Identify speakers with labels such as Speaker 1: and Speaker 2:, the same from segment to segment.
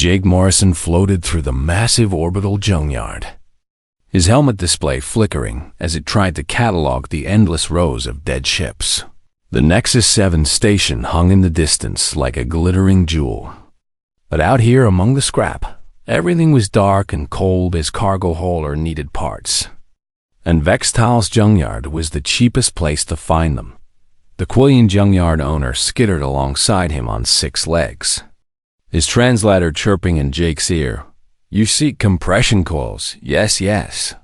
Speaker 1: Jake Morrison floated through the massive orbital Junkyard, his helmet display flickering as it tried to catalog the endless rows of dead ships. The Nexus 7 station hung in the distance like a glittering jewel. But out here among the scrap, everything was dark and cold as cargo hauler needed parts. And Vextal's Junkyard was the cheapest place to find them. The Quillian Junkyard owner skittered alongside him on 6 legs, his translator chirping in Jake's ear. "You seek compression coils, yes, yes.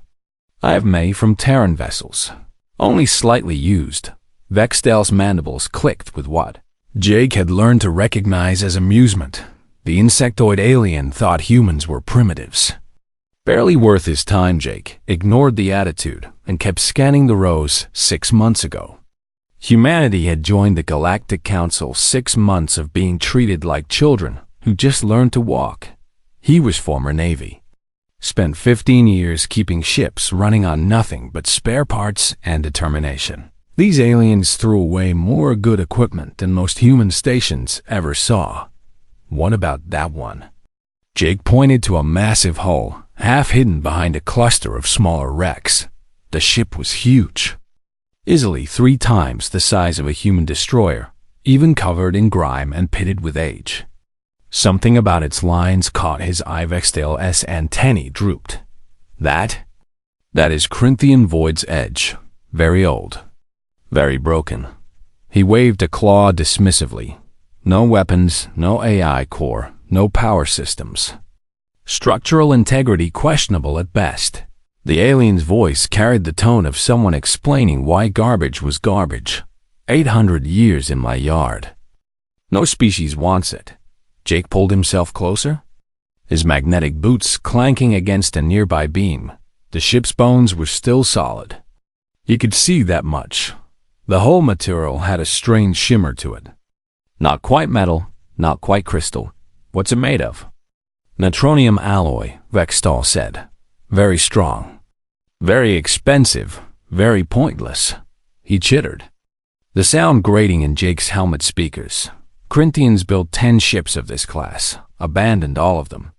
Speaker 1: I have made from Terran vessels, only slightly used." Vextal's mandibles clicked with what Jake had learned to recognize as amusement. The insectoid alien thought humans were primitives. Barely worth his time, Jake ignored the attitude and kept scanning the rows. 6 months ago, humanity had joined the Galactic Council. 6 months of being treated like children who just learned to walk. He was former Navy. Spent 15 years keeping ships running on nothing but spare parts and determination. These aliens threw away more good equipment than most human stations ever saw. What about that one? Jake pointed to a massive hull, half hidden behind a cluster of smaller wrecks. The ship was huge, easily 3 times the size of a human destroyer, even covered in grime and pitted with age. Something about its lines caught his eye. Vextal's antennae drooped. That is Corinthian Void's Edge. Very old. Very broken. He waved a claw dismissively. No weapons, no AI core, no power systems. Structural integrity questionable at best. The alien's voice carried the tone of someone explaining why garbage was garbage. 800 years in my yard. No species wants it. Jake pulled himself closer, his magnetic boots clanking against a nearby beam. The ship's bones were still solid. He could see that much. The whole material had a strange shimmer to it. Not quite metal, not quite crystal. What's it made of? Neutronium alloy, Vextal said. Very strong. Very expensive. Very pointless. He chittered, the sound grating in Jake's helmet speakers. Corinthians built 10 ships of this class, abandoned all of them.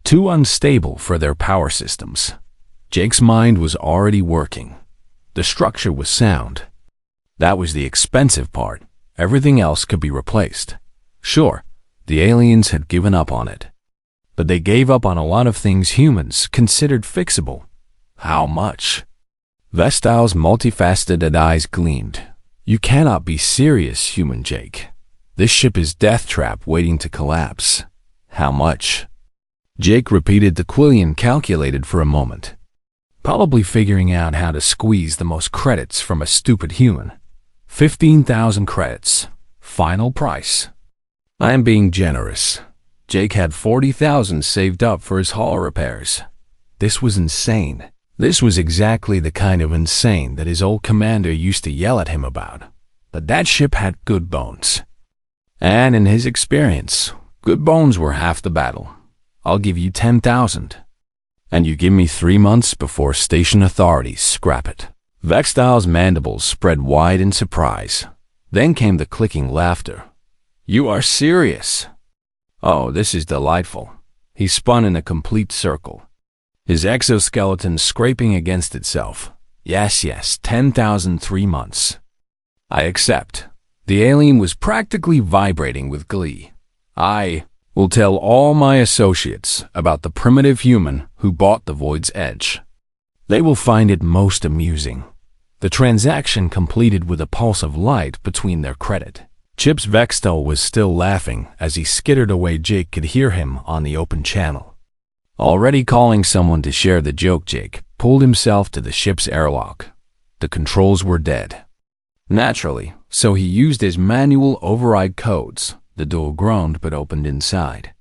Speaker 1: Too unstable for their power systems. Jake's mind was already working. The structure was sound. That was the expensive part. Everything else could be replaced. Sure, the aliens had given up on it. But they gave up on a lot of things humans considered fixable. How much? Vestal's multifaceted eyes gleamed. You cannot be serious, human Jake. This ship is death trap waiting to collapse. How much? Jake repeated the Quillian, calculated for a moment, probably figuring out how to squeeze the most credits from a stupid human. 15,000 credits. Final price. I am being generous. Jake had 40,000 saved up for his hull repairs. This was insane. This was exactly the kind of insane that his old commander used to yell at him about. But that ship had good bones. And in his experience, good bones were half the battle. I'll give you 10,000. And you give me 3 months before station authorities scrap it. Vextal's mandibles spread wide in surprise. Then came the clicking laughter. You are serious? Oh, this is delightful. He spun in a complete circle, his exoskeleton scraping against itself. Yes, 10,000 3 months. I accept. The alien was practically vibrating with glee. I will tell all my associates about the primitive human who bought the Void's Edge. They will find it most amusing. The transaction completed with a pulse of light between their credit. Chips Vextal was still laughing as he skittered away. Jake could hear him on the open channel. Already calling someone to share the joke, Jake pulled himself to the ship's airlock. The controls were dead. Naturally, so he used his manual override codes. The door groaned but opened inside.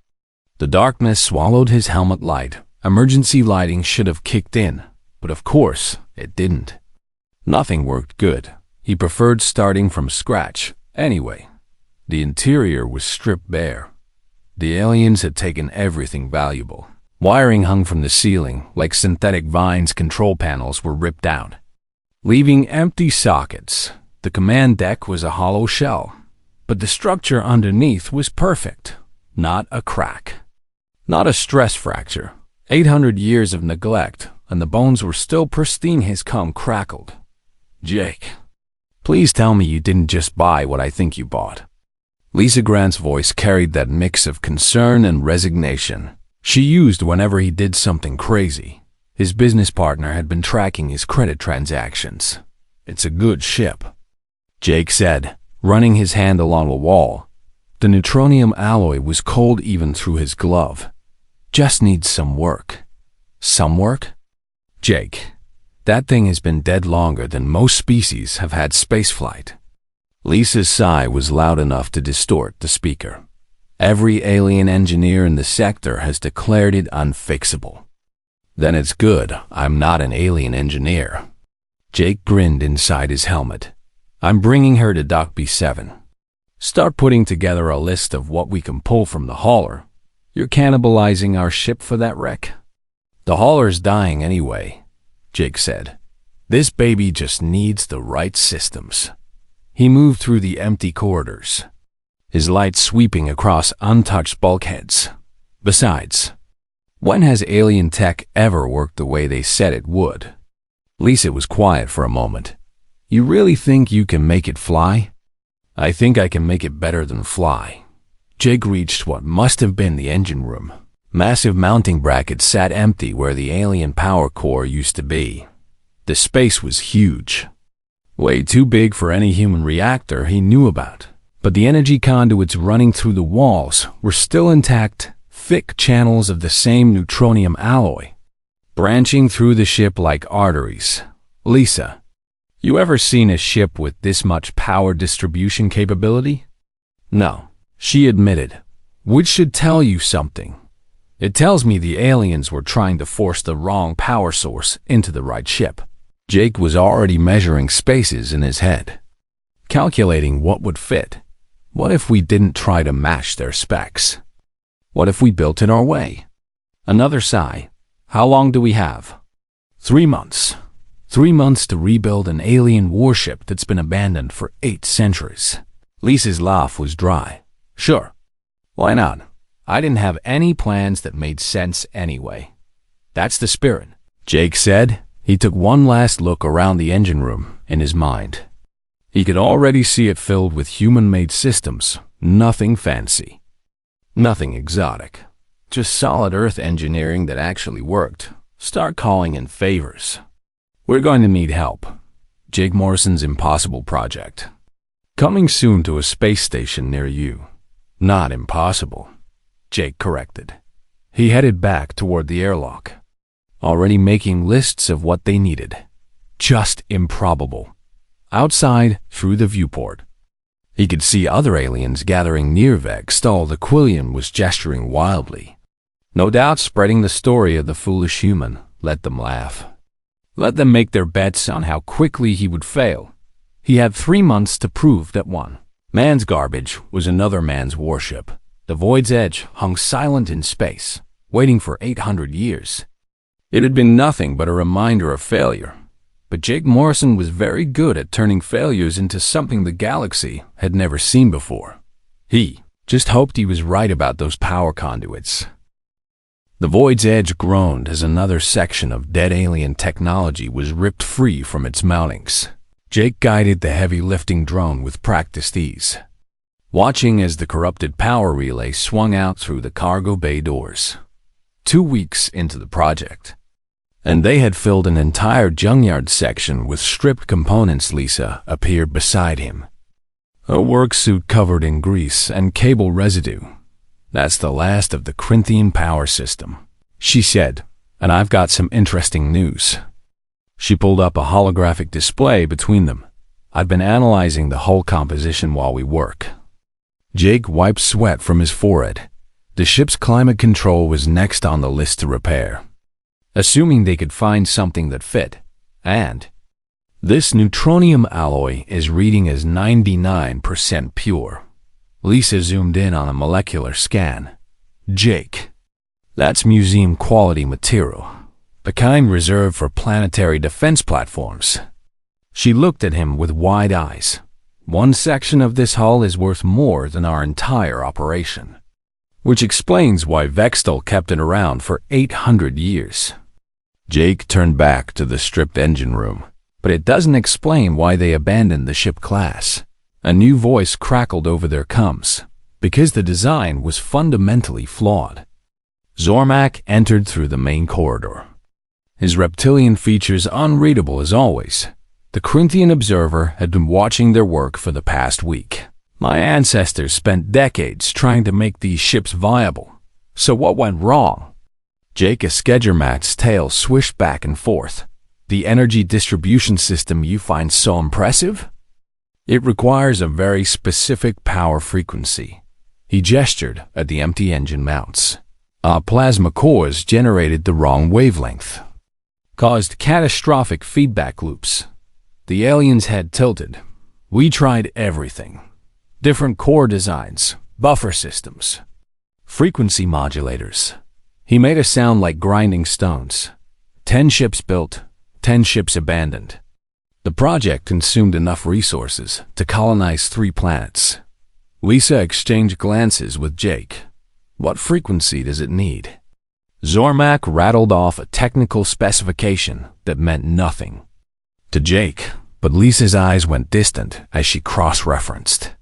Speaker 1: The darkness swallowed his helmet light. Emergency lighting should have kicked in, but of course it didn't. Nothing worked good. He preferred starting from scratch. Anyway, the interior was stripped bare. The aliens had taken everything valuable. Wiring hung from the ceiling like synthetic vines. Control panels were ripped out, leaving empty sockets. The command deck was a hollow shell, but the structure underneath was perfect. Not a crack. Not a stress fracture. 800 years of neglect, and the bones were still pristine. His cum crackled. Jake, please tell me you didn't just buy what I think you bought. Lisa Grant's voice carried that mix of concern and resignation she used whenever he did something crazy. His business partner had been tracking his credit transactions. It's a good ship, Jake said, running his hand along the wall. The neutronium alloy was cold even through his glove. Just needs some work. Some work? Jake, that thing has been dead longer than most species have had spaceflight. Lisa's sigh was loud enough to distort the speaker. Every alien engineer in the sector has declared it unfixable. Then it's good I'm not an alien engineer. Jake grinned inside his helmet. I'm bringing her to Dock B7. Start putting together a list of what we can pull from the hauler. You're cannibalizing our ship for that wreck? The hauler's dying anyway, Jake said. This baby just needs the right systems. He moved through the empty corridors, his light sweeping across untouched bulkheads. Besides, when has alien tech ever worked the way they said it would? Lisa was quiet for a moment. You really think you can make it fly? I think I can make it better than fly. Jake reached what must have been the engine room. Massive mounting brackets sat empty where the alien power core used to be. The space was huge. Way too big for any human reactor he knew about. But the energy conduits running through the walls were still intact, thick channels of the same neutronium alloy, branching through the ship like arteries. Lisa, you ever seen a ship with this much power distribution capability? No, she admitted, which should tell you something. It tells me the aliens were trying to force the wrong power source into the right ship. Jake was already measuring spaces in his head, calculating what would fit. What if we didn't try to match their specs? What if we built it our way? Another sigh. How long do we have? 3 months. 3 months to rebuild an alien warship that's been abandoned for 8 centuries. Lisa's laugh was dry. Sure. Why not? I didn't have any plans that made sense anyway. That's the spirit, Jake said. He took one last look around the engine room in his mind. He could already see it filled with human-made systems. Nothing fancy. Nothing exotic. Just solid Earth engineering that actually worked. Start calling in favors. We're going to need help. Jake Morrison's impossible project. Coming soon to a space station near you. Not impossible, Jake corrected. He headed back toward the airlock, already making lists of what they needed. Just improbable. Outside, through the viewport, he could see other aliens gathering near Vextal. The Quillian was gesturing wildly. No doubt spreading the story of the foolish human. Let them laugh. Let them make their bets on how quickly he would fail. He had 3 months to prove that one man's garbage was another man's warship. The Void's Edge hung silent in space, waiting for 800 years. It had been nothing but a reminder of failure. But Jake Morrison was very good at turning failures into something the galaxy had never seen before. He just hoped he was right about those power conduits. The Void's Edge groaned as another section of dead alien technology was ripped free from its mountings. Jake guided the heavy lifting drone with practiced ease, watching as the corrupted power relay swung out through the cargo bay doors. 2 weeks into the project, and they had filled an entire Junkyard section with stripped components. Lisa appeared beside him, a work suit covered in grease and cable residue. That's the last of the Corinthian power system, she said, and I've got some interesting news. She pulled up a holographic display between them. I've been analyzing the hull composition while we work. Jake wiped sweat from his forehead. The ship's climate control was next on the list to repair, assuming they could find something that fit. And this neutronium alloy is reading as 99% pure. Lisa zoomed in on a molecular scan. Jake, that's museum-quality material, the kind reserved for planetary defense platforms. She looked at him with wide eyes. One section of this hull is worth more than our entire operation. which explains why Vextal kept it around for 800 years. Jake turned back to the stripped engine room, but it doesn't explain why they abandoned the ship class. A new voice crackled over their coms, because the design was fundamentally flawed. Zormak entered through the main corridor. His reptilian features unreadable as always. The Corinthian observer had been watching their work for the past week. My ancestors spent decades trying to make these ships viable. So what went wrong? Jake Eskedgermat's tail swished back and forth. The energy distribution system you find so impressive? It requires a very specific power frequency. He gestured at the empty engine mounts. Our plasma cores generated the wrong wavelength. Caused catastrophic feedback loops. The alien's head tilted. We tried everything. Different core designs, buffer systems, frequency modulators. He made a sound like grinding stones. 10 ships built, 10 ships abandoned. The project consumed enough resources to colonize 3 planets. Lisa exchanged glances with Jake. What frequency does it need? Zormak rattled off a technical specification that meant nothing to Jake, but Lisa's eyes went distant as she cross-referenced.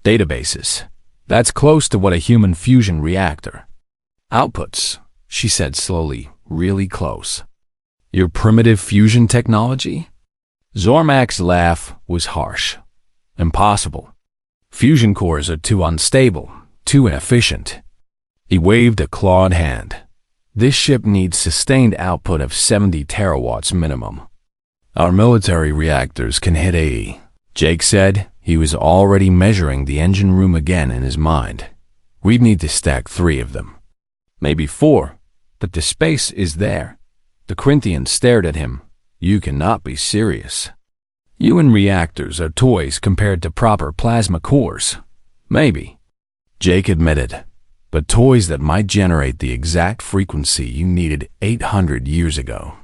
Speaker 1: Databases. That's close to what a human fusion reactor. Outputs, she said slowly, really close. Your primitive fusion technology? Zormak's laugh was harsh. Impossible. Fusion cores are too unstable, too inefficient. He waved a clawed hand. This ship needs sustained output of 70 terawatts minimum. Our military reactors can hit 80, Jake said. He was already measuring the engine room again in his mind. We'd need to stack 3 of them. Maybe 4, but the space is there. The Corinthian stared at him. You cannot be serious. UN reactors are toys compared to proper plasma cores. Maybe, Jake admitted, but toys that might generate the exact frequency you needed 800 years ago.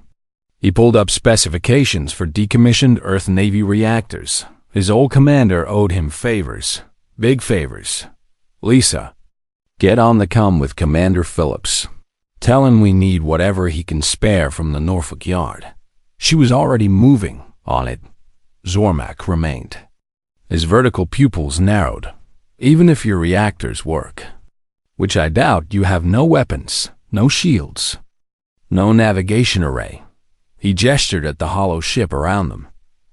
Speaker 1: He pulled up specifications for decommissioned Earth Navy reactors. His old commander owed him favors, big favors. Lisa, get on the comm with Commander Phillips. Tell him we need whatever he can spare from the Norfolk yard. She was already moving on it. Zormak remained. His vertical pupils narrowed. Even if your reactors work, which I doubt, you have no weapons, no shields, no navigation array. He gestured at the hollow ship around them.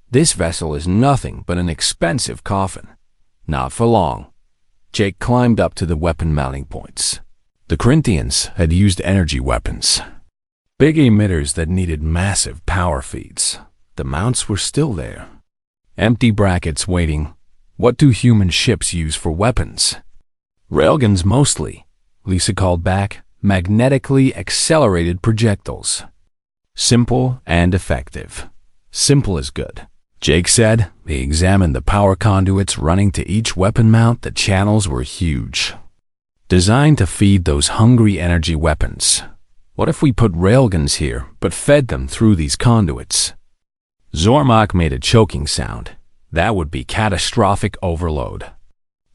Speaker 1: This vessel is nothing but an expensive coffin. Not for long. Jake climbed up to the weapon mounting points. The Corinthians had used energy weapons. Big emitters that needed massive power feeds. The mounts were still there. Empty brackets waiting. What do human ships use for weapons? Railguns mostly, Lisa called back. Magnetically accelerated projectiles. Simple and effective. Simple is good, Jake said. He examined the power conduits running to each weapon mount. The channels were huge, designed to feed those hungry energy weapons. What if we put railguns here, but fed them through these conduits? Zormak made a choking sound. That would be catastrophic overload.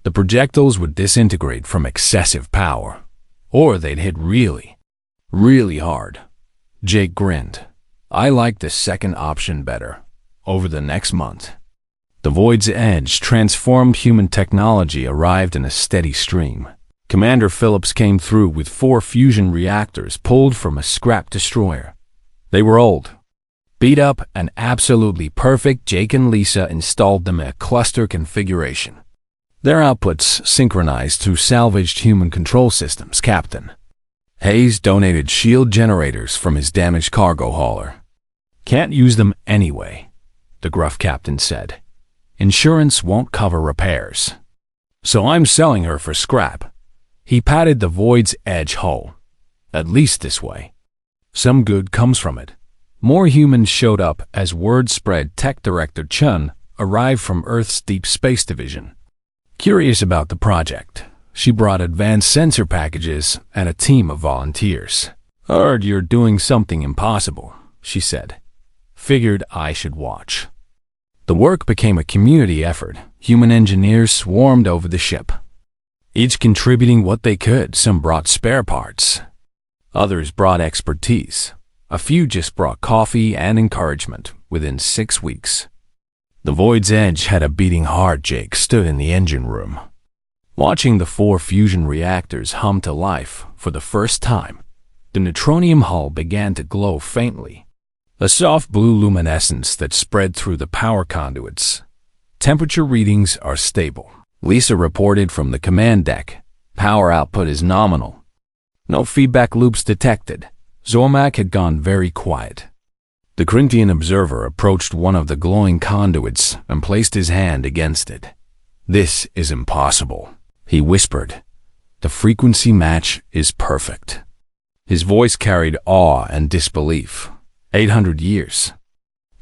Speaker 1: The projectiles would disintegrate from excessive power, or they'd hit really, really hard. Jake grinned. I like the second option better. Over the next month, the Void's edge transformed human technology arrived in a steady stream. Commander Phillips came through with 4 fusion reactors pulled from a scrap destroyer. They were old, beat up, and absolutely perfect. Jake and Lisa installed them in a cluster configuration. Their outputs synchronized through salvaged human control systems. Captain Hayes donated shield generators from his damaged cargo hauler. Can't use them anyway, the gruff captain said. Insurance won't cover repairs. So I'm selling her for scrap. He patted the Void's edge hull. At least this way. Some good comes from it. More humans showed up as word spread. Tech Director Chun arrived from Earth's Deep Space Division. Curious about the project, she brought advanced sensor packages and a team of volunteers. Heard you're doing something impossible, she said. Figured I should watch. The work became a community effort. Human engineers swarmed over the ship. each contributing what they could. Some brought spare parts. Others brought expertise. A few just brought coffee and encouragement within 6 weeks. The Void's edge had a beating heart. Jake stood in the engine room, watching the 4 fusion reactors hum to life for the first time. The neutronium hull began to glow faintly, a soft blue luminescence that spread through the power conduits. Temperature readings are stable, Lisa reported from the command deck. Power output is nominal. No feedback loops detected. Zormak had gone very quiet. The Corinthian observer approached one of the glowing conduits and placed his hand against it. "This is impossible," he whispered. "The frequency match is perfect." His voice carried awe and disbelief. 800 years.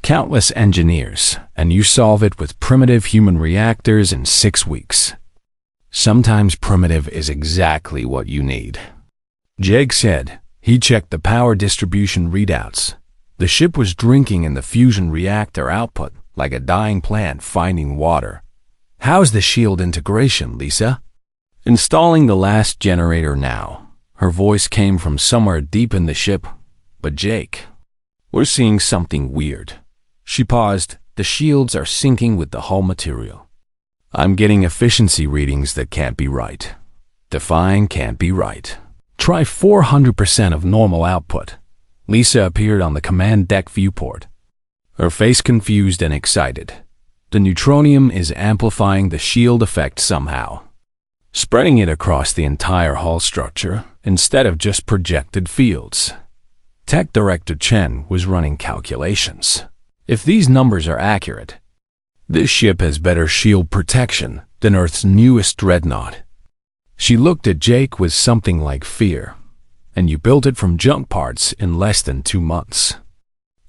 Speaker 1: Countless engineers, and you solve it with primitive human reactors in 6 weeks. Sometimes primitive is exactly what you need. Jake said. He checked the power distribution readouts. The ship was drinking in the fusion reactor output like a dying plant finding water. "How's the shield integration, Lisa?" "Installing the last generator now." Her voice came from somewhere deep in the ship. "But Jake, we're seeing something weird." She paused. "The shields are syncing with the hull material. I'm getting efficiency readings that can't be right. Define can't be right. Try 400% of normal output." Lisa appeared on the command deck viewport, her face confused and excited. "The neutronium is amplifying the shield effect somehow, spreading it across the entire hull structure instead of just projected fields." Tech Director Chen was running calculations. "If these numbers are accurate, this ship has better shield protection than Earth's newest dreadnought." She looked at Jake with something like fear. "And you built it from junk parts in less than 2 months."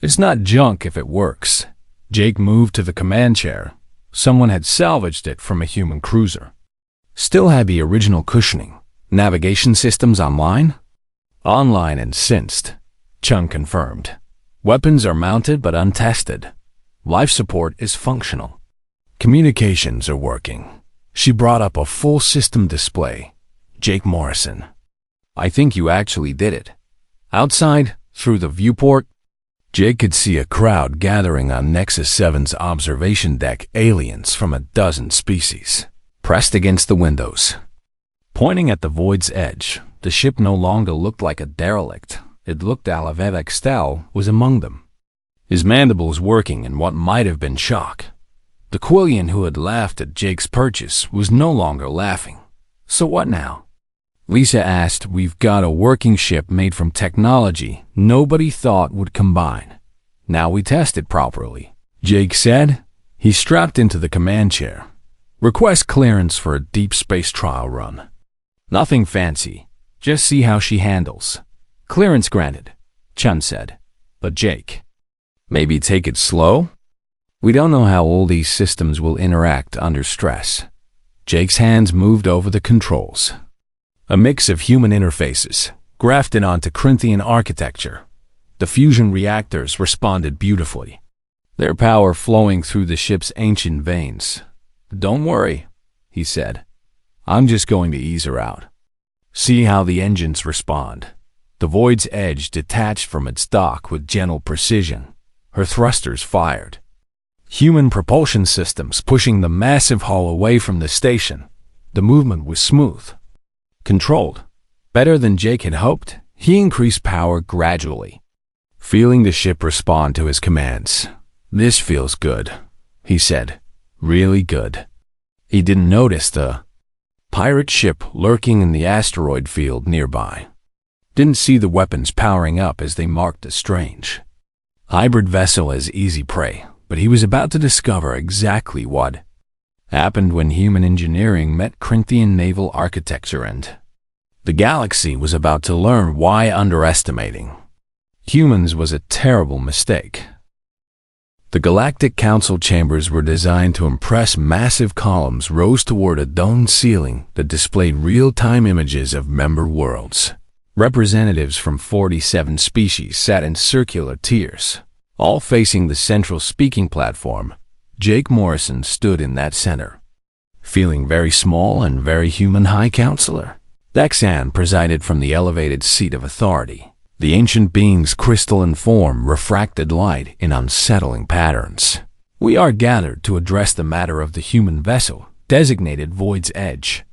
Speaker 1: "It's not junk if it works." Jake moved to the command chair. Someone had salvaged it from a human cruiser. "Still had the original cushioning. Navigation systems online?" "Online and synced," Chung confirmed. "Weapons are mounted but untested. Life support is functional. Communications are working." She brought up a full system display. "Jake Morrison, I think you actually did it." Outside, through the viewport, Jake could see a crowd gathering on Nexus 7's observation deck. Aliens from a dozen species, pressed against the windows, pointing at the Void's edge. The ship no longer looked like a derelict. It looked Alavet Extel was among them, his mandibles working in what might have been shock. The Quillian who had laughed at Jake's purchase was no longer laughing. "So what now?" Lisa asked. "We've got a working ship made from technology nobody thought would combine. Now we test it properly," Jake said. He strapped into the command chair. "Request clearance for a deep space trial run. Nothing fancy. Just see how she handles." "Clearance granted," Chun said. "But Jake, maybe take it slow? We don't know how all these systems will interact under stress." Jake's hands moved over the controls. A mix of human interfaces, grafted onto Corinthian architecture. The fusion reactors responded beautifully, their power flowing through the ship's ancient veins. "Don't worry," he said. "I'm just going to ease her out. See how the engines respond." The Void's edge detached from its dock with gentle precision. Her thrusters fired. Human propulsion systems pushing the massive hull away from the station. The movement was smooth, controlled. Better than Jake had hoped, he increased power gradually, feeling the ship respond to his commands. "This feels good," he said. "Really good." He didn't notice the pirate ship lurking in the asteroid field nearby. Didn't see the weapons powering up as they marked a strange hybrid vessel as easy prey. But he was about to discover exactly what happened when human engineering met Corinthian naval architecture, and the galaxy was about to learn why underestimating humans was a terrible mistake. The Galactic Council chambers were designed to impress. Massive columns rose toward a domed ceiling that displayed real-time images of member worlds. Representatives from 47 species sat in circular tiers, all facing the central speaking platform. Jake Morrison stood in that center. feeling very small and very human, High Counselor. Dexan presided from the elevated seat of authority. The ancient being's crystalline form refracted light in unsettling patterns. We are gathered to address the matter of the human vessel, designated Void's Edge.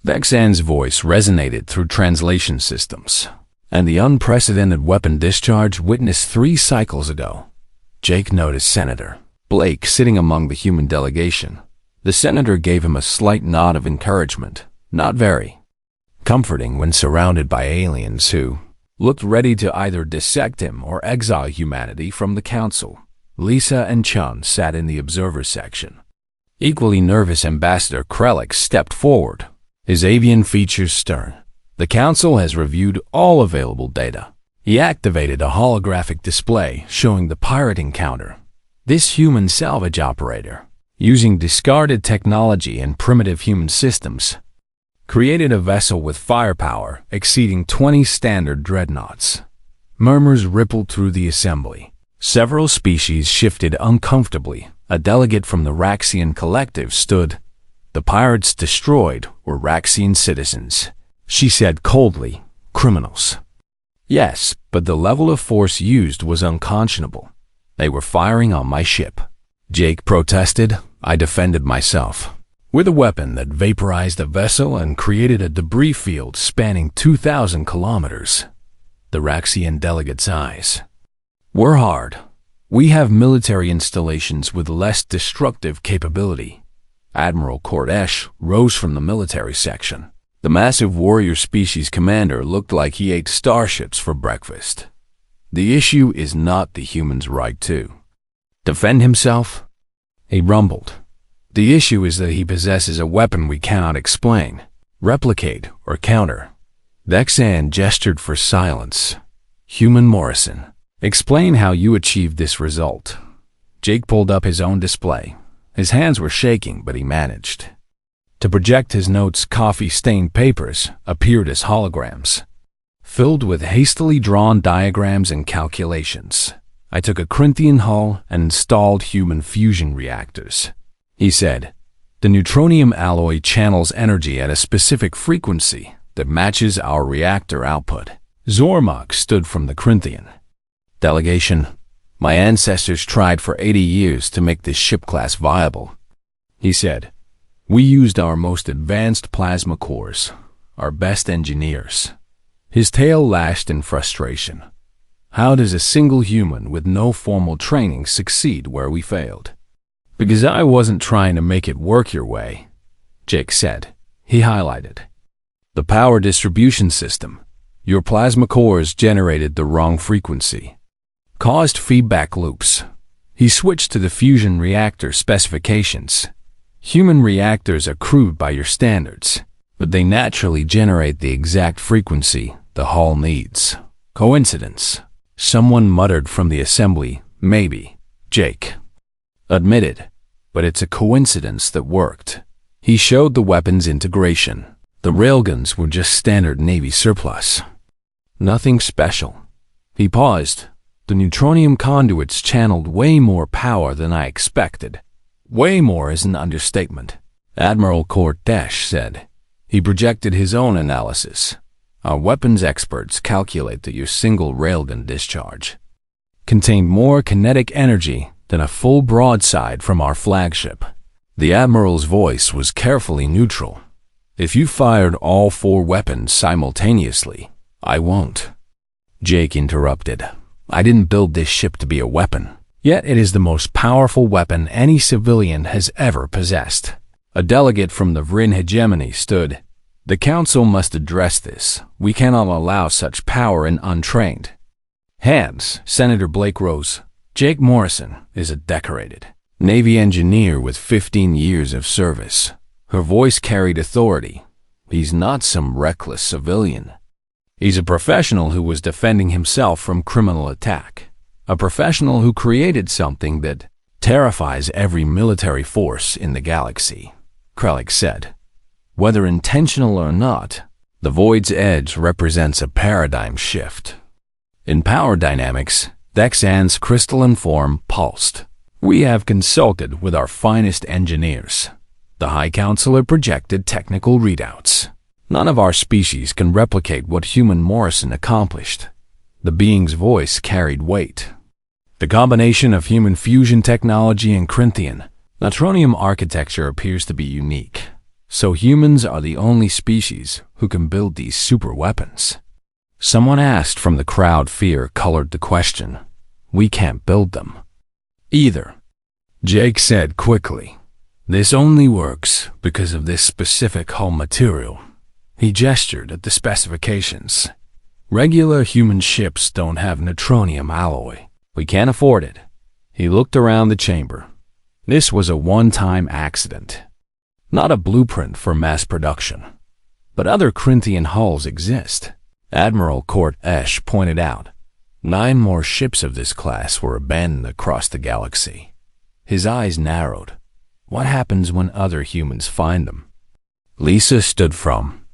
Speaker 1: Dexan's voice resonated through translation systems, and the unprecedented weapon discharge witnessed 3 cycles ago. Jake noticed Senator Blake sitting among the human delegation. The senator gave him a slight nod of encouragement, not very comforting when surrounded by aliens who looked ready to either dissect him or exile humanity from the council. Lisa and Chun sat in the observer section. Equally nervous Ambassador Krellick stepped forward, his avian features stern. The council has reviewed all available data. He activated a holographic display showing the pirate encounter. This human salvage operator, using discarded technology and primitive human systems, created a vessel with firepower exceeding 20 standard dreadnoughts. Murmurs rippled through the assembly. Several species shifted uncomfortably. A delegate from the Raxian collective stood. The pirates destroyed were Raxian citizens, she said coldly. Criminals. Yes, but the level of force used was unconscionable. They were firing on my ship. Jake protested. I defended myself with a weapon that vaporized the vessel and created a debris field spanning 2,000 kilometers. The Raxian delegate's eyes were hard. We have military installations with less destructive capability. Admiral Kordesh rose from the military section. The massive warrior species commander looked like he ate starships for breakfast. The issue is not the human's right to defend himself, he rumbled. The issue is that he possesses a weapon we cannot explain, replicate, or counter. Dexan gestured for silence. Human Morrison, explain how you achieved this result. Jake pulled up his own display. His hands were shaking, but he managed to project his notes. Coffee-stained papers appeared as holograms, filled with hastily drawn diagrams and calculations. I took a Corinthian hull and installed human fusion reactors. He said, the neutronium alloy channels energy at a specific frequency that matches our reactor output. Zormok stood from the Corinthian delegation. My ancestors tried for 80 years to make this ship class viable. He said, we used our most advanced plasma cores, our best engineers. His tail lashed in frustration. How does a single human with no formal training succeed where we failed? Because I wasn't trying to make it work your way, Jake said. He highlighted the power distribution system. Your plasma cores generated the wrong frequency, caused feedback loops. He switched to the fusion reactor specifications. Human reactors are crude by your standards, but they naturally generate the exact frequency the hull needs. Coincidence? Someone muttered from the assembly. Maybe. Jake admitted, but it's a coincidence that worked. He showed the weapons integration. The railguns were just standard Navy surplus. Nothing special. He paused. The neutronium conduits channeled way more power than I expected. Way more is an understatement, Admiral Kordesh said. He projected his own analysis. Our weapons experts calculate that your single railgun discharge contained more kinetic energy than a full broadside from our flagship. The Admiral's voice was carefully neutral. If you fired all 4 weapons simultaneously, I won't. Jake interrupted. I didn't build this ship to be a weapon. Yet it is the most powerful weapon any civilian has ever possessed. A delegate from the Vrin hegemony stood. The council must address this. We cannot allow such power in untrained hands. Senator Blake rose. Jake Morrison is a decorated Navy engineer with 15 years of service. Her voice carried authority. He's not some reckless civilian. He's a professional who was defending himself from criminal attack. A professional who created something that terrifies every military force in the galaxy, Krellick said. Whether intentional or not, the Void's Edge represents a paradigm shift. In power dynamics, Dexan's crystalline form pulsed. We have consulted with our finest engineers. The High Counselor projected technical readouts. None of our species can replicate what human Morrison accomplished. The being's voice carried weight. The combination of human fusion technology and Corinthian neutronium architecture appears to be unique. So humans are the only species who can build these super weapons. Someone asked from the crowd. Fear colored the question. We can't build them. Either. Jake said quickly. This only works because of this specific hull material. He gestured at the specifications. Regular human ships don't have neutronium alloy. We can't afford it. He looked around the chamber. This was a one-time accident. Not a blueprint for mass production. But other Corinthian hulls exist. Admiral Court Esch pointed out. 9 more ships of this class were abandoned across the galaxy. His eyes narrowed. What happens when other humans find them? Lisa stood from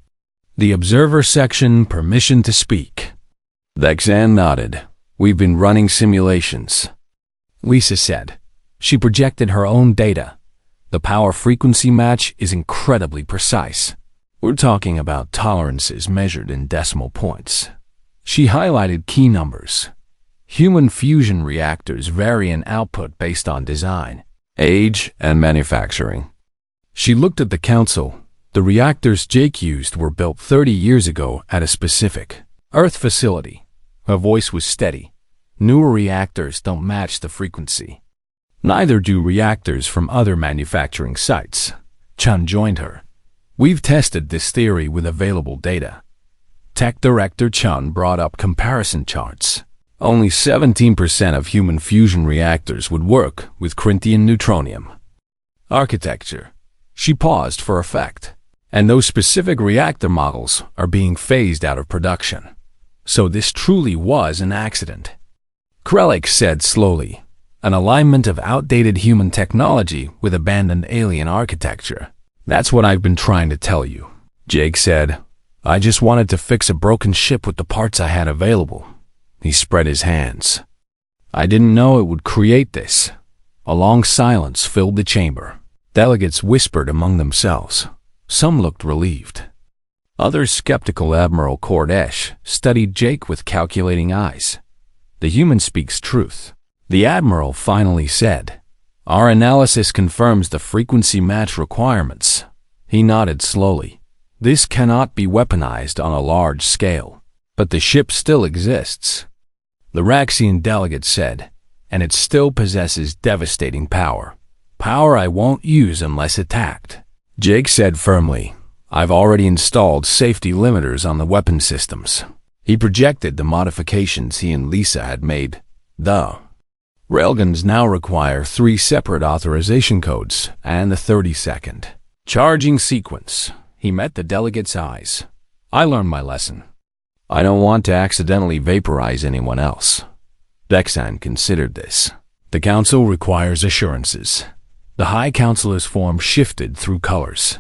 Speaker 1: the observer section. Permission to speak. Vexan nodded. We've been running simulations. Lisa said. She projected her own data. The power-frequency match is incredibly precise. We're talking about tolerances measured in decimal points. She highlighted key numbers. Human fusion reactors vary in output based on design, age, and manufacturing. She looked at the council. The reactors Jake used were built 30 years ago at a specific Earth facility. Her voice was steady. Newer reactors don't match the frequency. Neither do reactors from other manufacturing sites. Chun joined her. We've tested this theory with available data. Tech Director Chun brought up comparison charts. Only 17% of human fusion reactors would work with Corinthian neutronium. Architecture. She paused for effect. And those specific reactor models are being phased out of production. So this truly was an accident. Krellick said slowly. An alignment of outdated human technology with abandoned alien architecture. That's what I've been trying to tell you. Jake said. I just wanted to fix a broken ship with the parts I had available. He spread his hands. I didn't know it would create this. A long silence filled the chamber. Delegates whispered among themselves. Some looked relieved. Others, skeptical. Admiral Cordesh studied Jake with calculating eyes. The human speaks truth. The Admiral finally said, Our analysis confirms the frequency match requirements. He nodded slowly. This cannot be weaponized on a large scale, but the ship still exists. The Raxian delegate said, and it still possesses devastating power. Power I won't use unless attacked. Jake said firmly, I've already installed safety limiters on the weapon systems. He projected the modifications he and Lisa had made. The railguns now require 3 separate authorization codes and the 30-second charging sequence. He met the delegate's eyes. I learned my lesson. I don't want to accidentally vaporize anyone else. Vexan considered this. The council requires assurances. The High Counselor's form shifted through colors.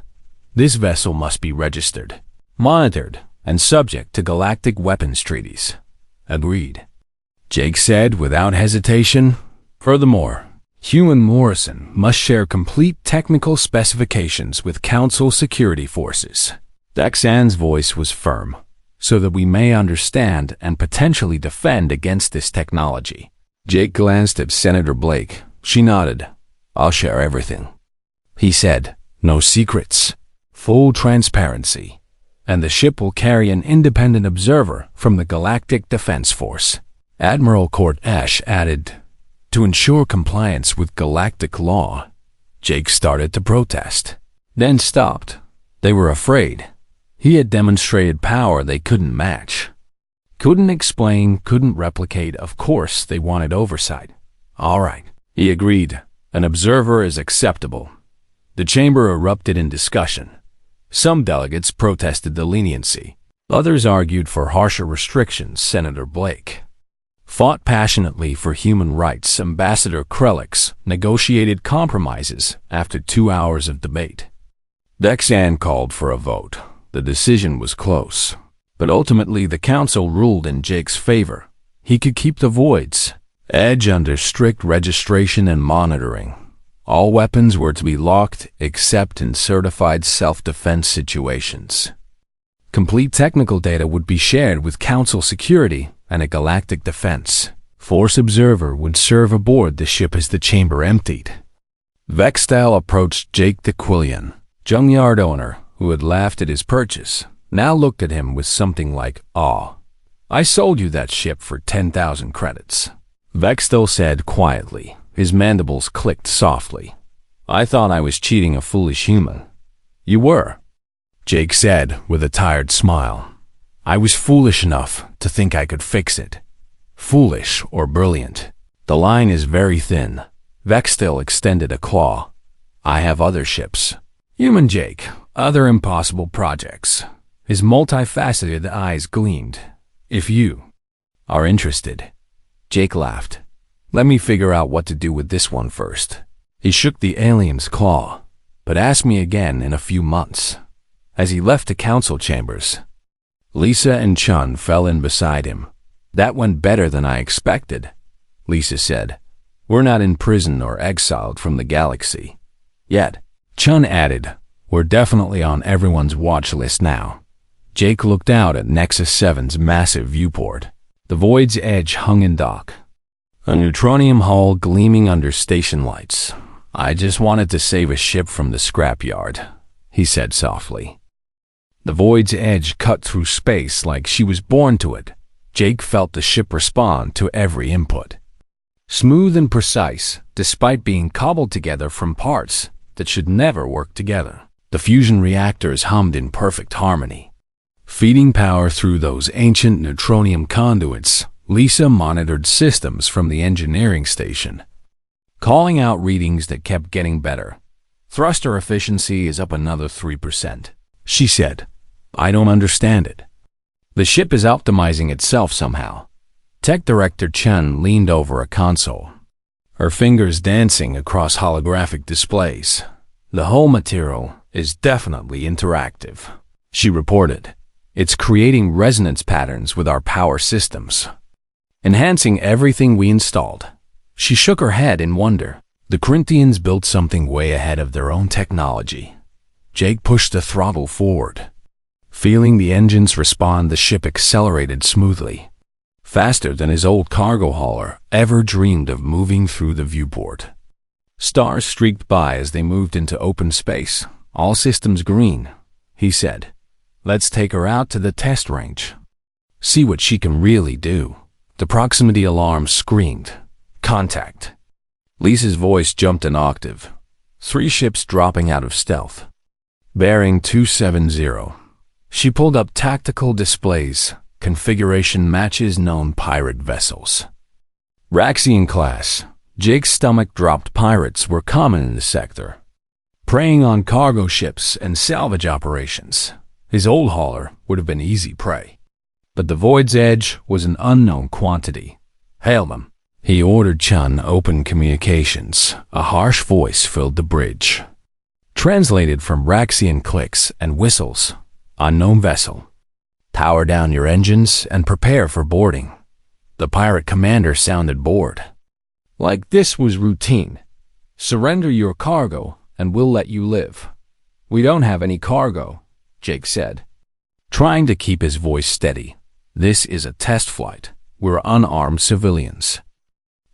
Speaker 1: This vessel must be registered, monitored, and subject to galactic weapons treaties. Agreed. Jake said without hesitation. Furthermore, human Morrison must share complete technical specifications with Council security forces. Vexan's voice was firm, so that we may understand and potentially defend against this technology. Jake glanced at Senator Blake. She nodded. I'll share everything. He said, no secrets, full transparency, and the ship will carry an independent observer from the Galactic Defense Force. Admiral Court Ash added, to ensure compliance with galactic law. Jake started to protest, then stopped. They were afraid. He had demonstrated power they couldn't match. Couldn't explain, couldn't replicate. Of course, they wanted oversight. All right, he agreed. An observer is acceptable. The chamber erupted in discussion. Some delegates protested the leniency. Others argued for harsher restrictions. Senator Blake fought passionately for human rights. Ambassador Krellix negotiated compromises after 2 hours of debate. Vexan called for a vote. The decision was close, but ultimately the council ruled in Jake's favor. He could keep the voids, edge under strict registration and monitoring. All weapons were to be locked except in certified self-defense situations. Complete technical data would be shared with Council Security and a Galactic Defense Force observer would serve aboard the ship as the chamber emptied. Vextel approached Jake the Quillian, Junkyard owner, who had laughed at his purchase, now looked at him with something like awe. "I sold you that ship for 10,000 credits. Vextel said quietly. His mandibles clicked softly. "I thought I was cheating a foolish human." "You were," Jake said with a tired smile. "I was foolish enough to think I could fix it. Foolish or brilliant. The line is very thin." Vextel extended a claw. "I have other ships." Human Jake, other impossible projects. His multifaceted eyes gleamed. "If you are interested." Jake laughed. "Let me figure out what to do with this one first." He shook the alien's claw, "But ask me again in a few months." As he left the council chambers, Lisa and Chun fell in beside him. "That went better than I expected," Lisa said. "We're not in prison or exiled from the galaxy yet." Chun added, "We're definitely on everyone's watch list now." Jake looked out at Nexus 7's massive viewport. The Void's edge hung in dock, a neutronium hull gleaming under station lights. "I just wanted to save a ship from the scrapyard," he said softly. The Void's edge cut through space like she was born to it. Jake felt the ship respond to every input. Smooth and precise, despite being cobbled together from parts that should never work together. The fusion reactors hummed in perfect harmony, feeding power through those ancient neutronium conduits. Lisa monitored systems from the engineering station, calling out readings that kept getting better. "Thruster efficiency is up another 3%, she said. "I don't understand it." "The ship is optimizing itself somehow." Tech Director Chen leaned over a console, her fingers dancing across holographic displays. "The whole material is definitely interactive," she reported. "It's creating resonance patterns with our power systems, enhancing everything we installed." She shook her head in wonder. The Corinthians built something way ahead of their own technology. Jake pushed the throttle forward. Feeling the engines respond, the ship accelerated smoothly, faster than his old cargo hauler ever dreamed of moving through the viewport. Stars streaked by as they moved into open space. "All systems green," he said. "Let's take her out to the test range. See what she can really do." The proximity alarm screamed. "Contact." Lisa's voice jumped an octave. 3 ships dropping out of stealth. Bearing 270. She pulled up tactical displays, configuration matches known pirate vessels. Raxian class. Jake's stomach dropped. Pirates were common in the sector, preying on cargo ships and salvage operations. His old hauler would have been easy prey. But the Void's edge was an unknown quantity. "Hail them," he ordered. Chun opened communications. A harsh voice filled the bridge. Translated from Raxian clicks and whistles. "Unknown vessel. Power down your engines and prepare for boarding." The pirate commander sounded bored. Like this was routine. "Surrender your cargo and we'll let you live." "We don't have any cargo," Jake said, trying to keep his voice steady. "This is a test flight. We're unarmed civilians."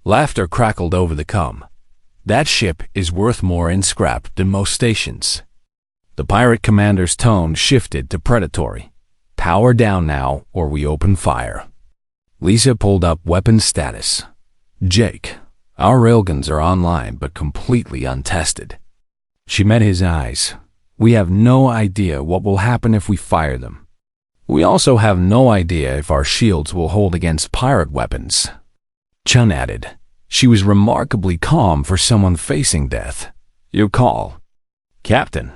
Speaker 1: Laughter crackled over the comm. "That ship is worth more in scrap than most stations." The pirate commander's tone shifted to predatory. "Power down now or we open fire." Lisa pulled up weapon status. "Jake, our railguns are online but completely untested." She met his eyes. "We have no idea what will happen if we fire them. We also have no idea if our shields will hold against pirate weapons." Chun added. She was remarkably calm for someone facing death. "Your call." "Captain."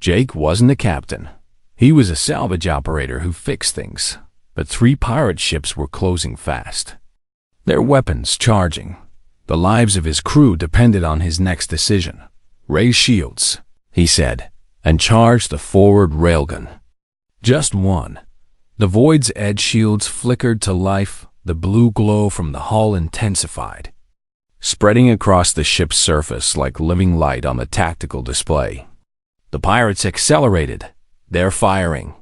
Speaker 1: Jake wasn't a captain. He was a salvage operator who fixed things. But 3 pirate ships were closing fast, their weapons charging. The lives of his crew depended on his next decision. "Raise shields," he said, and charged the forward railgun. Just one. The Void's edge shields flickered to life. The blue glow from the hull intensified. spreading across the ship's surface like living light on the tactical display. The pirates accelerated. They're firing.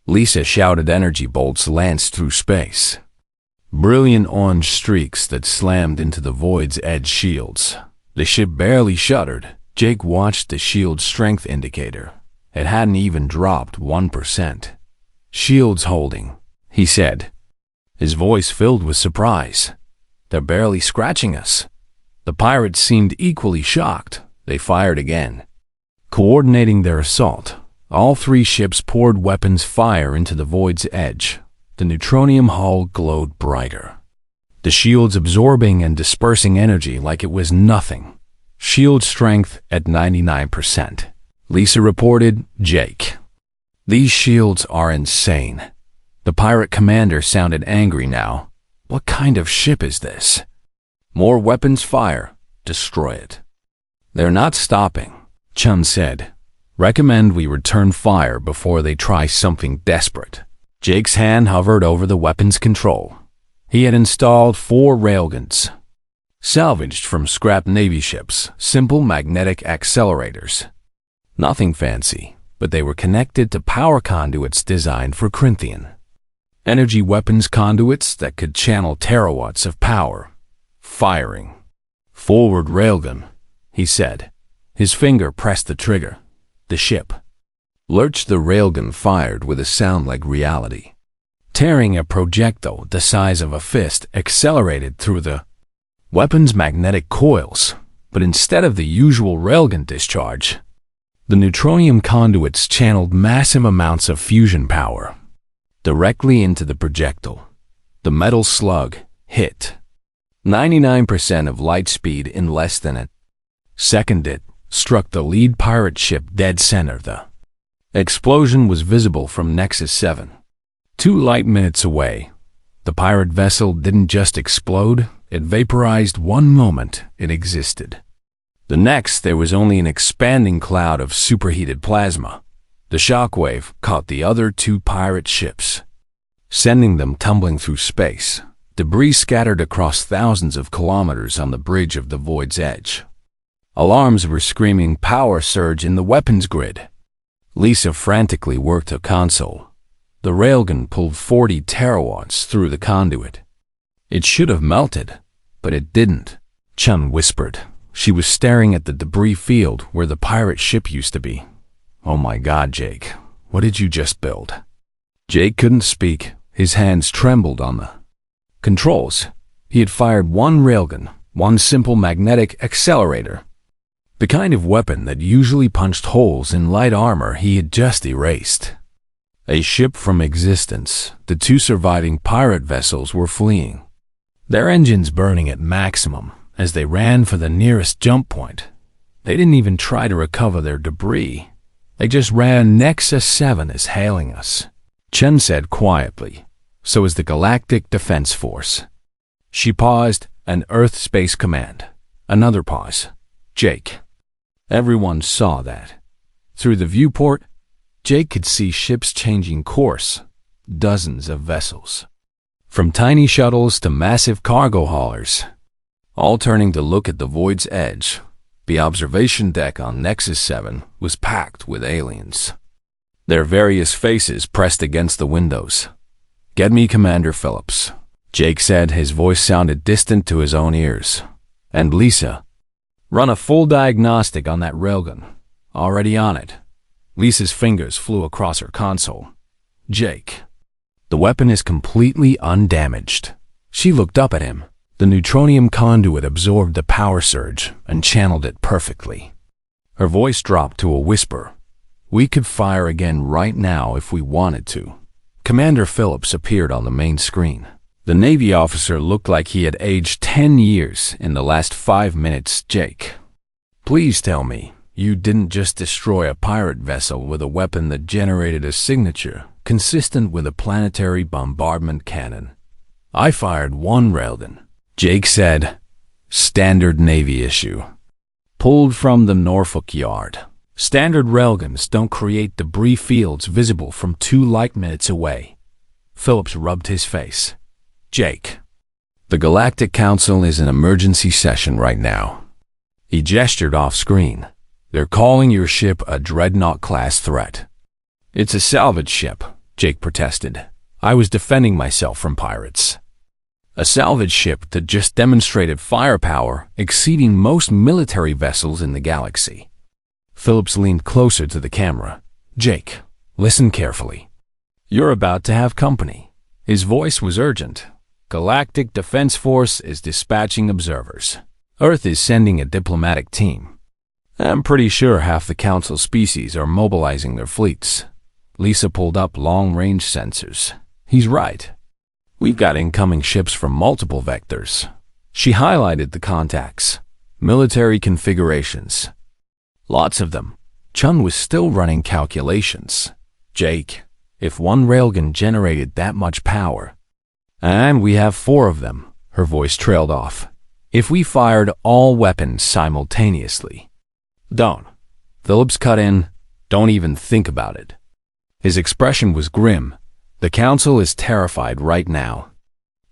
Speaker 1: Lisa shouted. Energy bolts lanced through space. Brilliant orange streaks that slammed into the void's edge shields. The ship barely shuddered. Jake watched the shield strength indicator. It hadn't even dropped 1%. "Shields holding," he said, his voice filled with surprise. "They're barely scratching us." The pirates seemed equally shocked. They fired again. Coordinating their assault, all three ships poured weapons fire into the void's edge. The neutronium hull glowed brighter, the shields absorbing and dispersing energy like it was nothing. Shield strength at 99%. Lisa reported. "Jake, these shields are insane." The pirate commander sounded angry now. "What kind of ship is this?" "More weapons fire. Destroy it." "They're not stopping," Chun said. "Recommend we return fire before they try something desperate." Jake's hand hovered over the weapons control. He had installed 4 railguns, salvaged from scrap Navy ships, simple magnetic accelerators. Nothing fancy, but they were connected to power conduits designed for Corinthian. Energy weapons conduits that could channel terawatts of power. Firing. "Forward railgun," he said. His finger pressed the trigger. The ship lurched. The railgun fired with a sound like reality. Tearing a projectile the size of a fist accelerated through the weapon's magnetic coils, but instead of the usual railgun discharge, the neutronium conduits channeled massive amounts of fusion power directly into the projectile. The metal slug hit 99% of light speed in less than a second. It struck the lead pirate ship dead center. The explosion was visible from Nexus 7. 2 light minutes away. The pirate vessel didn't just explode, it vaporized. One moment it existed. The next, there was only an expanding cloud of superheated plasma. The shockwave caught the other 2 pirate ships, sending them tumbling through space. Debris scattered across thousands of kilometers on the bridge of the void's edge. Alarms were screaming power surge in the weapons grid. Lisa frantically worked a console. The railgun pulled 40 terawatts through the conduit. It should have melted, but it didn't. Chun whispered. She was staring at the debris field where the pirate ship used to be. "Oh my God, Jake, what did you just build?" Jake couldn't speak. His hands trembled on the controls. He had fired 1 railgun, 1 simple magnetic accelerator. The kind of weapon that usually punched holes in light armor he had just erased. A ship from existence. The 2 surviving pirate vessels were fleeing, their engines burning at maximum as they ran for the nearest jump point. They didn't even try to recover their debris. They just ran. "Nexus 7 is hailing us," Chen said quietly. "So is the Galactic Defense Force." She paused. "An Earth Space Command." Another pause. "Jake." Everyone saw that. Through the viewport, Jake could see ships changing course. Dozens of vessels, from tiny shuttles to massive cargo haulers, all turning to look at the void's edge. The observation deck on Nexus 7 was packed with aliens, their various faces pressed against the windows. "Get me Commander Phillips," Jake said. His voice sounded distant to his own ears. "And Lisa, run a full diagnostic on that railgun." "Already on it." Lisa's fingers flew across her console. "Jake, the weapon is completely undamaged." She looked up at him. The neutronium conduit absorbed the power surge and channeled it perfectly. Her voice dropped to a whisper. "We could fire again right now if we wanted to." Commander Phillips appeared on the main screen. The Navy officer looked like he had aged 10 years in the last 5 minutes. "Jake, please tell me you didn't just destroy a pirate vessel with a weapon that generated a signature consistent with a planetary bombardment cannon." "I fired 1 railgun," Jake said. "Standard Navy issue. Pulled from the Norfolk Yard. Standard railguns don't create debris fields visible from 2 light minutes away." Phillips rubbed his face. "Jake, The Galactic Council is in emergency session right now. He gestured off-screen. They're calling your ship a Dreadnought-class threat. It's a salvage ship, Jake protested. I was defending myself from pirates. A salvage ship that just demonstrated firepower exceeding most military vessels in the galaxy. Phillips leaned closer to the camera. Jake, listen carefully. You're about to have company. His voice was urgent. Galactic Defense Force is dispatching observers. Earth is sending a diplomatic team. I'm pretty sure half the Council species are mobilizing their fleets. Lisa pulled up long-range sensors. He's right. We've got incoming ships from multiple vectors. She highlighted the contacts. Military configurations. Lots of them. Chun was still running calculations. Jake, if one railgun generated that much power, and we have 4 of them, her voice trailed off. If we fired all weapons simultaneously. Don't. Phillips cut in. Don't even think about it. His expression was grim. The Council is terrified right now.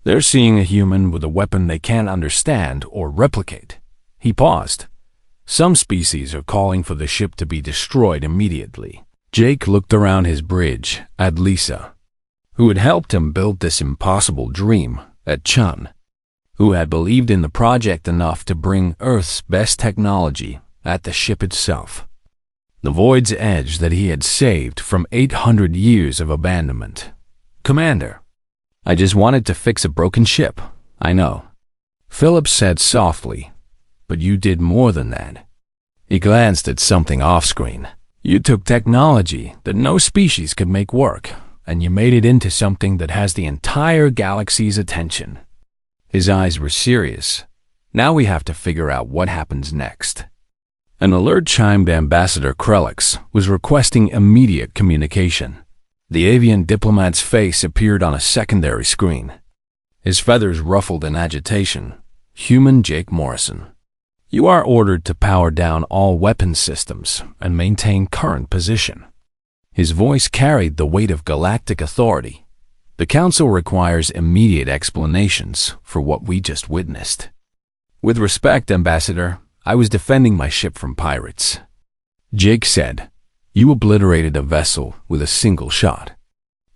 Speaker 1: They're seeing a human with a weapon they can't understand or replicate. He paused. Some species are calling for the ship to be destroyed immediately. Jake looked around his bridge at Lisa, who had helped him build this impossible dream, at Chun, who had believed in the project enough to bring Earth's best technology at the ship itself. The Void's Edge that he had saved from 800 years of abandonment. Commander, I just wanted to fix a broken ship, I know. Phillips said softly, but you did more than that. He glanced at something off-screen. You took technology that no species could make work, and you made it into something that has the entire galaxy's attention. His eyes were serious. Now we have to figure out what happens next. An alert chimed Ambassador Krellix was requesting immediate communication. The avian diplomat's face appeared on a secondary screen. His feathers ruffled in agitation. Human Jake Morrison. You are ordered to power down all weapons systems and maintain current position. His voice carried the weight of galactic authority. The Council requires immediate explanations for what we just witnessed. With respect, Ambassador, I was defending my ship from pirates. Jake said, you obliterated a vessel with a single shot.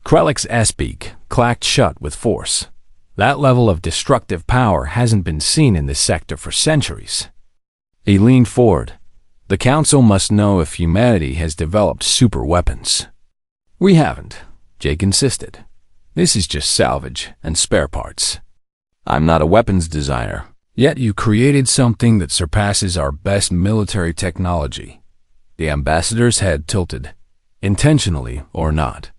Speaker 1: Krellix's S-beak clacked shut with force. That level of destructive power hasn't been seen in this sector for centuries. He leaned forward. The Council must know if humanity has developed super weapons. We haven't, Jake insisted. This is just salvage and spare parts. I'm not a weapons designer, yet you created something that surpasses our best military technology. The ambassador's head tilted, intentionally or not.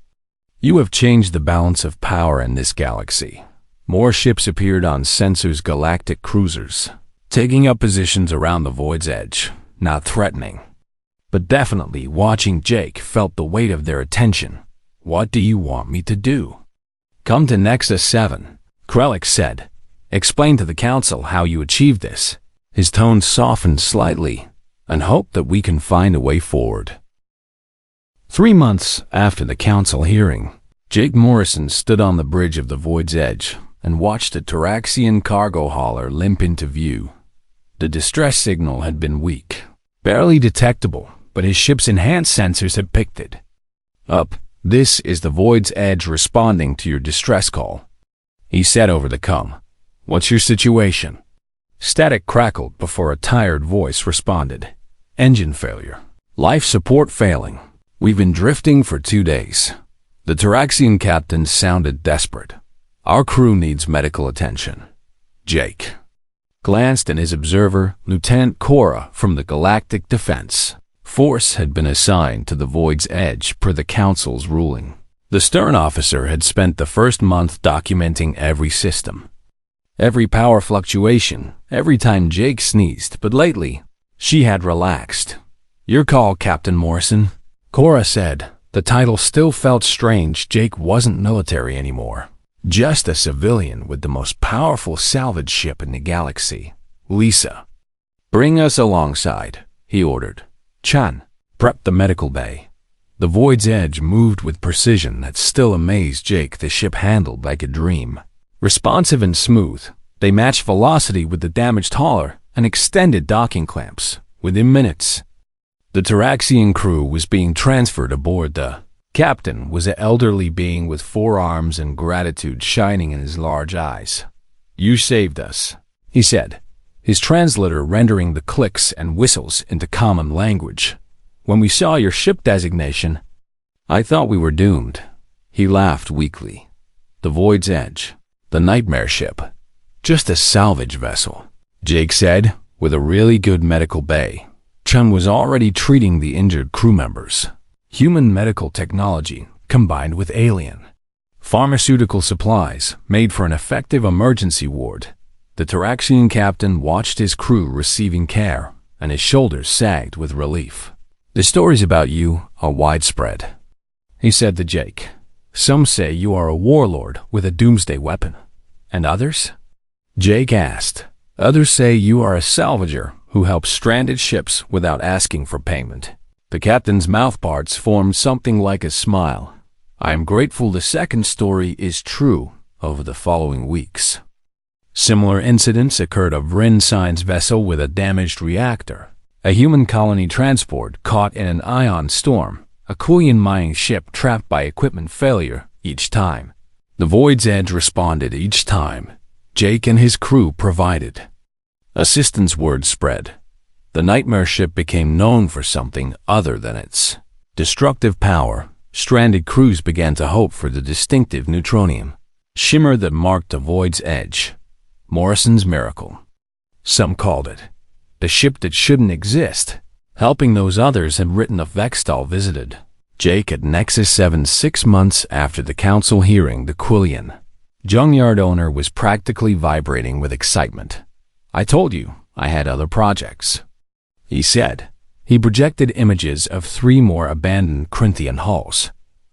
Speaker 1: You have changed the balance of power in this galaxy. More ships appeared on Sensor's galactic cruisers, taking up positions around the Void's Edge, not threatening, but definitely watching. Jake felt the weight of their attention. What do you want me to do? Come to Nexus 7, Krellix said. Explain to the Council how you achieved this. His tone softened slightly, and hope that we can find a way forward. 3 months after the Council hearing, Jake Morrison stood on the bridge of the Void's Edge and watched a Taraxian cargo hauler limp into view. The distress signal had been weak, barely detectable, but his ship's enhanced sensors had picked it up. This is the Void's Edge responding to your distress call, he said over the comm. What's your situation? Static crackled before a tired voice responded. Engine failure. Life support failing. We've been drifting for 2 days. The Taraxian captain sounded desperate. Our crew needs medical attention. Jake glanced at his observer, Lieutenant Cora from the Galactic Defense Force had been assigned to the Void's Edge per the Council's ruling. The stern officer had spent the first month documenting every system, every power fluctuation, every time Jake sneezed, but lately, she had relaxed. Your call, Captain Morrison, Cora said. The title still felt strange. Jake wasn't military anymore. Just a civilian with the most powerful salvage ship in the galaxy. Lisa. Bring us alongside, he ordered. Chan, prep the medical bay. The Void's Edge moved with precision that still amazed Jake. The ship handled like a dream. Responsive and smooth, They matched velocity with the damaged hauler and extended docking clamps within minutes. The Taraxian crew was being transferred aboard. The captain was an elderly being with 4 arms and gratitude shining in his large eyes. "You saved us," he said, his translator rendering the clicks and whistles into common language. "When we saw your ship designation, I thought we were doomed." He laughed weakly. "The Void's Edge, the nightmare ship. Just a salvage vessel," Jake said, with a really good medical bay. Chun was already treating the injured crew members. Human medical technology combined with alien pharmaceutical supplies made for an effective emergency ward. The Taraxian captain watched his crew receiving care, and his shoulders sagged with relief. "The stories about you are widespread," he said to Jake. "Some say you are a warlord with a doomsday weapon. And others?" Jake asked. "Others say you are a salvager who helps stranded ships without asking for payment." The captain's mouthparts formed something like a smile. "I am grateful the second story is true." Over the following weeks, similar incidents occurred of Rin-Sign's vessel with a damaged reactor, a human colony transport caught in an ion storm, a Quillian mining ship trapped by equipment failure. Each time, the Void's Edge responded. Each time, Jake and his crew provided assistance. Word spread. The nightmare ship became known for something other than its destructive power. Stranded crews began to hope for the distinctive neutronium shimmer that marked the Void's Edge. Morrison's miracle. Some called it the ship that shouldn't exist, helping those others had written of. Vextal visited Jake at Nexus 7 6 months after the council hearing. The Quillian Junkyard owner was practically vibrating with excitement. "I told you I had other projects," he said. He projected images of 3 more abandoned Corinthian hulls.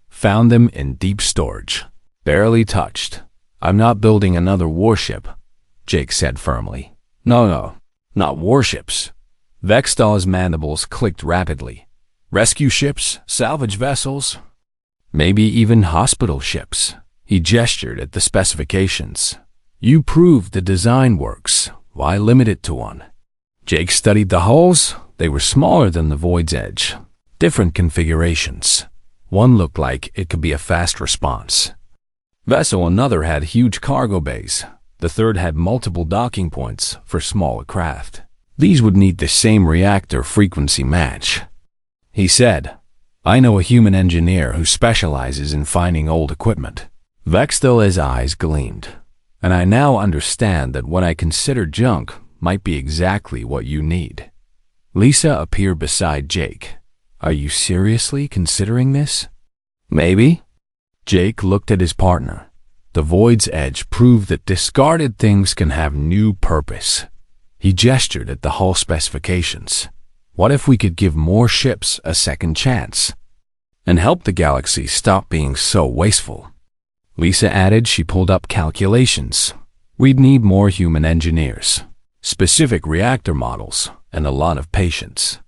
Speaker 1: "Found them in deep storage, barely touched." "I'm not building another warship," Jake said firmly. No, not warships." Vextal's mandibles clicked rapidly. "Rescue ships, salvage vessels, maybe even hospital ships." He gestured at the specifications. "You proved the design works. Why limit it to one?" Jake studied the hulls. They were smaller than the Void's Edge. Different configurations. One looked like it could be a fast response vessel. Another had huge cargo bays. The third had multiple docking points for smaller craft. These would need the same reactor frequency match, he said. "I know a human engineer who specializes in finding old equipment." Vextal's eyes gleamed. "And I now understand that what I consider junk might be exactly what you need." Lisa appeared beside Jake. "Are you seriously considering this?" "Maybe." Jake looked at his partner. The Void's Edge proved that discarded things can have new purpose. He gestured at the hull specifications. "What if we could give more ships a second chance and help the galaxy stop being so wasteful?" Lisa added. She pulled up calculations. "We'd need more human engineers, specific reactor models, and a lot of patience."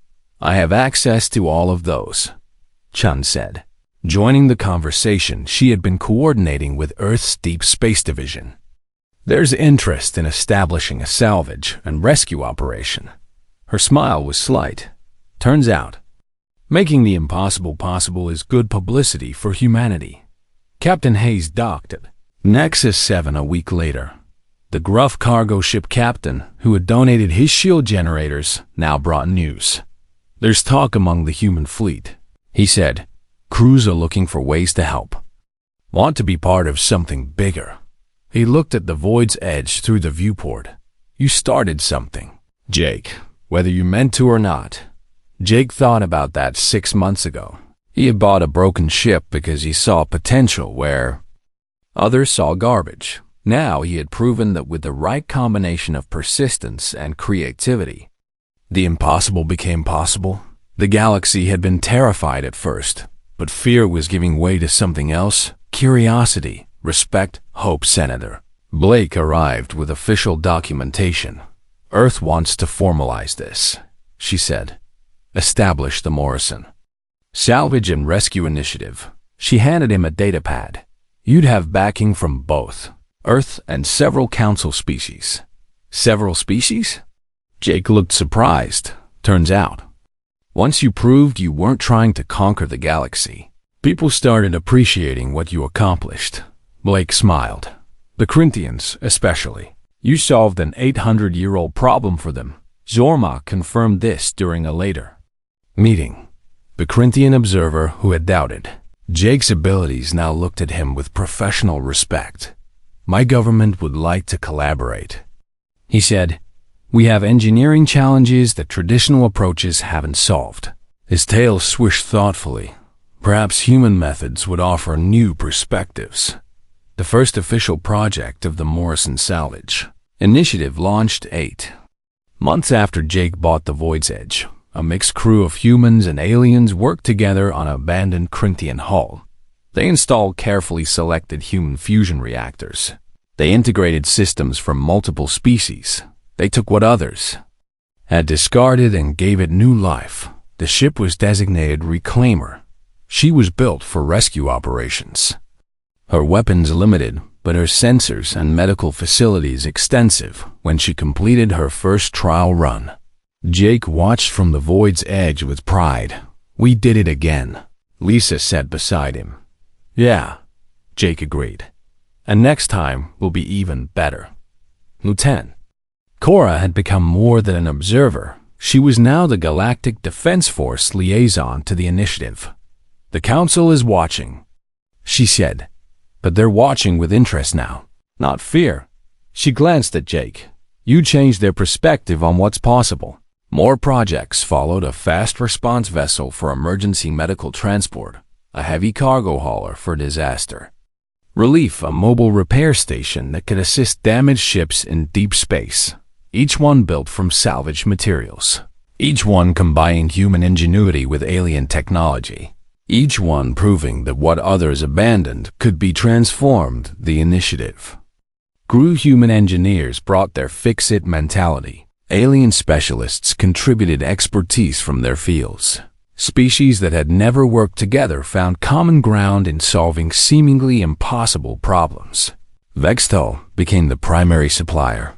Speaker 1: "I have access to all of those," Chun said. Joining the conversation, she had been coordinating with Earth's Deep Space Division. "There's interest in establishing a salvage and rescue operation." Her smile was slight. "Turns out, making the impossible possible is good publicity for humanity." Captain Hayes docked at Nexus 7 a week later. The gruff cargo ship captain, who had donated his shield generators, now brought news. "There's talk among the human fleet," he said. "Crews are looking for ways to help. Want to be part of something bigger." He looked at the Void's Edge through the viewport. "You started something, Jake, whether you meant to or not." Jake thought about that 6 months ago. He had bought a broken ship because he saw potential where others saw garbage. Now he had proven that with the right combination of persistence and creativity, the impossible became possible. The galaxy had been terrified at first, but fear was giving way to something else: curiosity, respect, hope. Senator Blake arrived with official documentation. "Earth wants to formalize this," she said. "Establish the Morrison Salvage and Rescue Initiative." She handed him a datapad. "You'd have backing from both Earth and several council species. Several species? Jake looked surprised. Turns out, once you proved you weren't trying to conquer the galaxy, people started appreciating what you accomplished. Blake smiled. The Corinthians, especially. You solved an 800-year-old problem for them. Zorma confirmed this during a later meeting. The Corinthian observer who had doubted Jake's abilities now looked at him with professional respect. My government would like to collaborate, he said. We have engineering challenges that traditional approaches haven't solved. His tail swished thoughtfully. Perhaps human methods would offer new perspectives. The first official project of the Morrison Salvage Initiative launched 8 months after Jake bought the Void's Edge. A mixed crew of humans and aliens worked together on an abandoned Corinthian hull. They installed carefully selected human fusion reactors. They integrated systems from multiple species. They took what others had discarded and gave it new life. The ship was designated Reclaimer. She was built for rescue operations. Her weapons limited, but her sensors and medical facilities extensive when she completed her first trial run. Jake watched from the Void's Edge with pride. We did it again, Lisa said beside him. Yeah, Jake agreed. And next time will be even better. Lieutenant Cora had become more than an observer. She was now the Galactic Defense Force liaison to the initiative. The Council is watching, she said. But they're watching with interest now, not fear. She glanced at Jake. You changed their perspective on what's possible. More projects followed: a fast response vessel for emergency medical transport, a heavy cargo hauler for disaster relief, a mobile repair station that could assist damaged ships in deep space, each one built from salvaged materials, each one combining human ingenuity with alien technology, each one proving that what others abandoned could be transformed. The initiative grew. Human engineers brought their fix-it mentality. Alien specialists contributed expertise from their fields. Species that had never worked together found common ground in solving seemingly impossible problems. Vextal became the primary supplier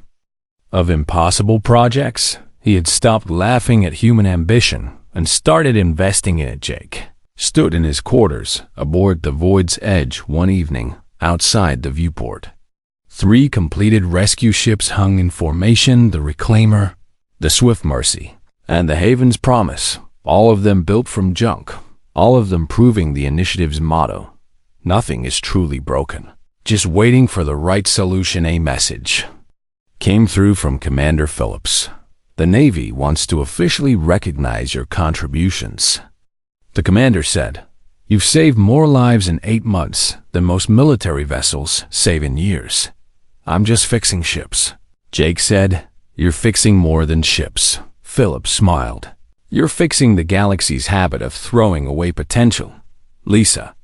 Speaker 1: of impossible projects. He had stopped laughing at human ambition and started investing in it. Jake stood in his quarters aboard the Void's Edge one evening outside the viewport. 3 completed rescue ships hung in formation: the Reclaimer, the Swift Mercy, and the Haven's Promise, all of them built from junk, all of them proving the initiative's motto: nothing is truly broken, just waiting for the right solution. A message came through from Commander Phillips. The Navy wants to officially recognize your contributions. The commander said, you've saved more lives in 8 months than most military vessels save in years. I'm just fixing ships. Jake said, you're fixing more than ships. Phillips smiled. You're fixing the galaxy's habit of throwing away potential. Lisa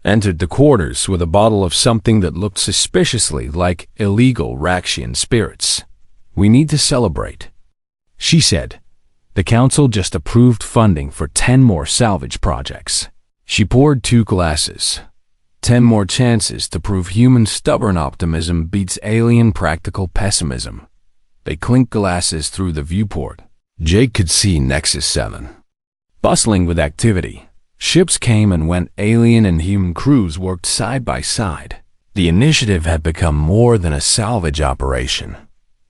Speaker 1: entered the quarters with a bottle of something that looked suspiciously like illegal Raxian spirits. We need to celebrate, she said. The council just approved funding for 10 more salvage projects. She poured 2 glasses. 10 more chances to prove human stubborn optimism beats alien practical pessimism. They clinked glasses through the viewport. Jake could see Nexus 7 bustling with activity. Ships came and went. Alien and human crews worked side by side. The initiative had become more than a salvage operation.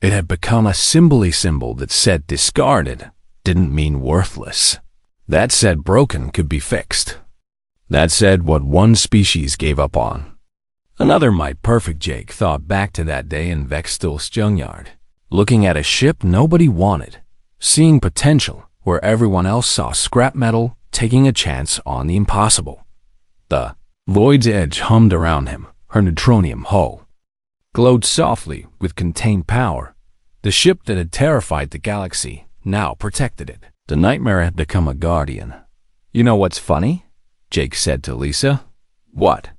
Speaker 1: It had become a symbol that said discarded didn't mean worthless. That said broken could be fixed. That said what one species gave up on, another might perfect. Jake thought back to that day in Vextal's Junkyard, looking at a ship nobody wanted, seeing potential where everyone else saw scrap metal, taking a chance on the impossible. The Void's Edge hummed around him. Her neutronium hull glowed softly with contained power. The ship that had terrified the galaxy now protected it. The nightmare had become a guardian. You know what's funny? Jake said to Lisa. What?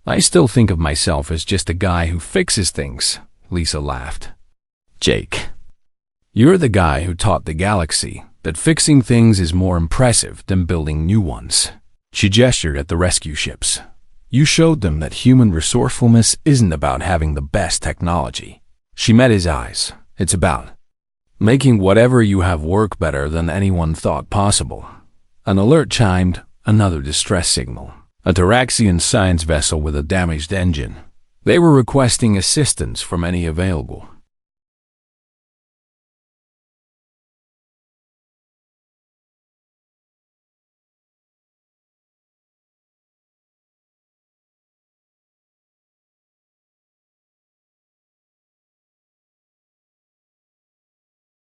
Speaker 1: I still think of myself as just a guy who fixes things, Lisa laughed. Jake, you're the guy who taught the galaxy that fixing things is more impressive than building new ones. She gestured at the rescue ships. You showed them that human resourcefulness isn't about having the best technology. She met his eyes. It's about making whatever you have work better than anyone thought possible. An alert chimed, another distress signal. A Taraxian science vessel with a damaged engine. They were requesting assistance from any available.